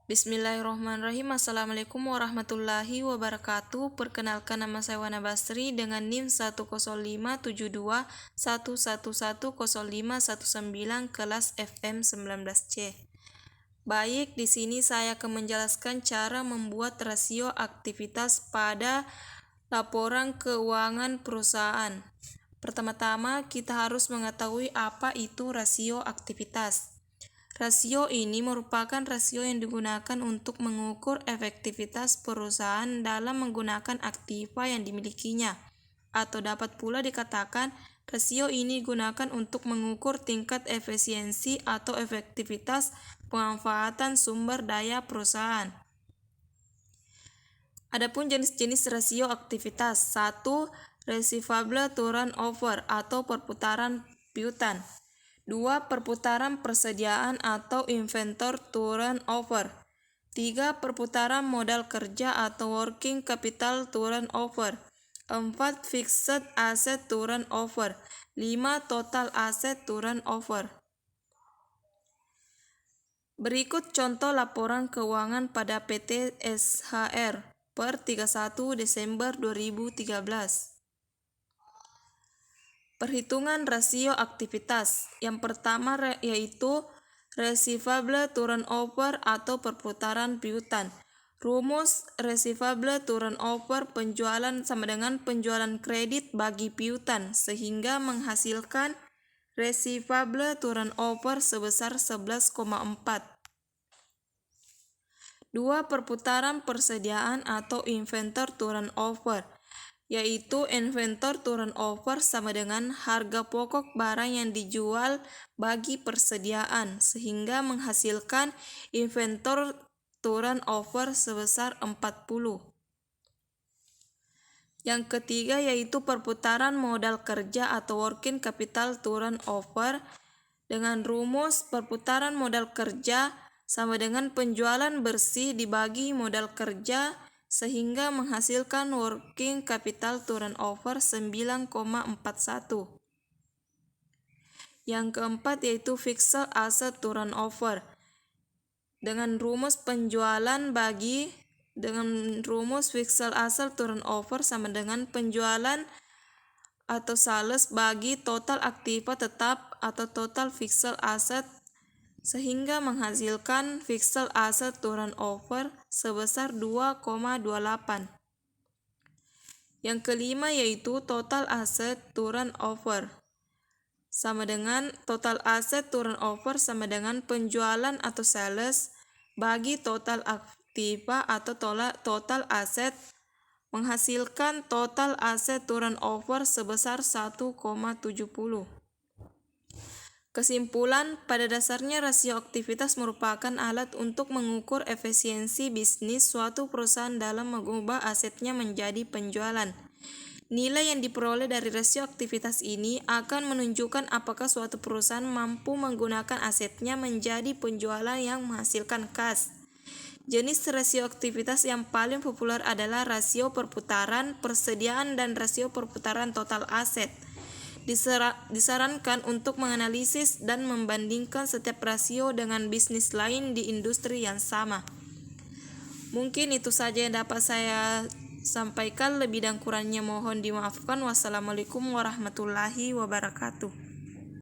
Bismillahirrahmanirrahim. Assalamualaikum warahmatullahi wabarakatuh. Perkenalkan, nama saya Wana Basri dengan NIM 1057211105119 kelas FM 19C. Baik, di sini saya akan menjelaskan cara membuat rasio aktivitas pada laporan keuangan perusahaan. Pertama-tama, kita harus mengetahui apa itu rasio aktivitas. Rasio ini merupakan rasio yang digunakan untuk mengukur efektivitas perusahaan dalam menggunakan aktiva yang dimilikinya. Atau dapat pula dikatakan, rasio ini digunakan untuk mengukur tingkat efisiensi atau efektivitas pemanfaatan sumber daya perusahaan. Adapun jenis-jenis rasio aktivitas. 1. Receivable turnover atau perputaran piutang. 2. Perputaran persediaan atau inventor turnover. 3. Perputaran modal kerja atau working capital turnover. 4. Fixed asset turnover. 5. Total asset turnover. Berikut contoh laporan keuangan pada PT SHR per 31 Desember 2013. Perhitungan rasio aktivitas. Yang pertama yaitu receivable turnover atau perputaran piutang. Rumus receivable turnover penjualan sama dengan penjualan kredit bagi piutang sehingga menghasilkan receivable turnover sebesar 11,4. 2. Perputaran persediaan atau inventor turnover, yaitu inventor turnover sama dengan harga pokok barang yang dijual bagi persediaan sehingga menghasilkan inventor turnover sebesar 40. Yang ketiga yaitu perputaran modal kerja atau working capital turnover dengan rumus perputaran modal kerja sama dengan penjualan bersih dibagi modal kerja sehingga menghasilkan working capital turnover 9,41. Yang keempat yaitu fixed asset turnover dengan rumus fixed asset turnover sama dengan penjualan atau sales bagi total aktiva tetap atau total fixed asset sehingga menghasilkan fixed asset turnover sebesar 2,28. Yang kelima yaitu total asset turnover sama dengan total asset turnover sama dengan penjualan atau sales bagi total aktiva atau total aset menghasilkan total asset turnover sebesar 1,70. Kesimpulan, pada dasarnya rasio aktivitas merupakan alat untuk mengukur efisiensi bisnis suatu perusahaan dalam mengubah asetnya menjadi penjualan. Nilai yang diperoleh dari rasio aktivitas ini akan menunjukkan apakah suatu perusahaan mampu menggunakan asetnya menjadi penjualan yang menghasilkan kas. Jenis rasio aktivitas yang paling populer adalah rasio perputaran persediaan dan rasio perputaran total aset. Disarankan untuk menganalisis dan membandingkan setiap rasio dengan bisnis lain di industri yang sama. Mungkin itu saja yang dapat saya sampaikan, lebih dan kurangnya mohon dimaafkan. Wassalamualaikum warahmatullahi wabarakatuh.